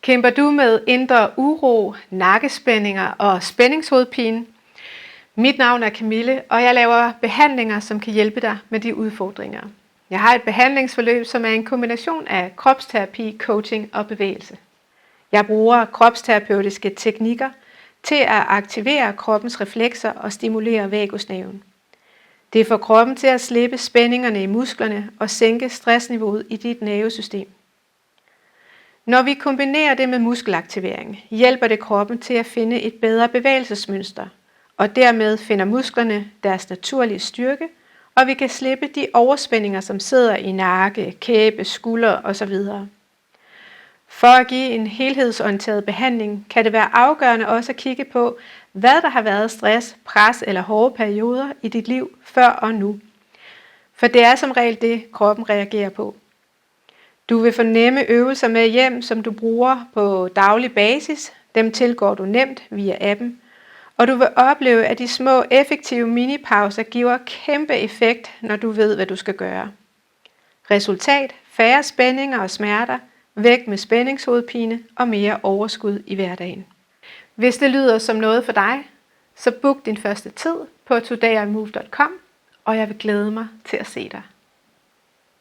Kæmper du med indre uro, nakkespændinger og spændingshovedpine? Mit navn er Camille, og jeg laver behandlinger, som kan hjælpe dig med de udfordringer. Jeg har et behandlingsforløb, som er en kombination af kropsterapi, coaching og bevægelse. Jeg bruger kropsterapeutiske teknikker til at aktivere kroppens reflekser og stimulere vagusnerven. Det får kroppen til at slippe spændingerne i musklerne og sænke stressniveauet i dit nervesystem. Når vi kombinerer det med muskelaktivering, hjælper det kroppen til at finde et bedre bevægelsesmønster, og dermed finder musklerne deres naturlige styrke, og vi kan slippe de overspændinger, som sidder i nakke, kæbe, skuldre osv. For at give en helhedsorienteret behandling, kan det være afgørende også at kigge på, hvad der har været stress, pres eller hårde perioder i dit liv før og nu. For det er som regel det, kroppen reagerer på. Du vil få nemme øvelser med hjem, som du bruger på daglig basis. Dem tilgår du nemt via appen. Og du vil opleve, at de små effektive minipauser giver kæmpe effekt, når du ved, hvad du skal gøre. Resultat: færre spændinger og smerter, væk med spændingshovedpine og mere overskud i hverdagen. Hvis det lyder som noget for dig, så book din første tid på todayimove.com, og jeg vil glæde mig til at se dig.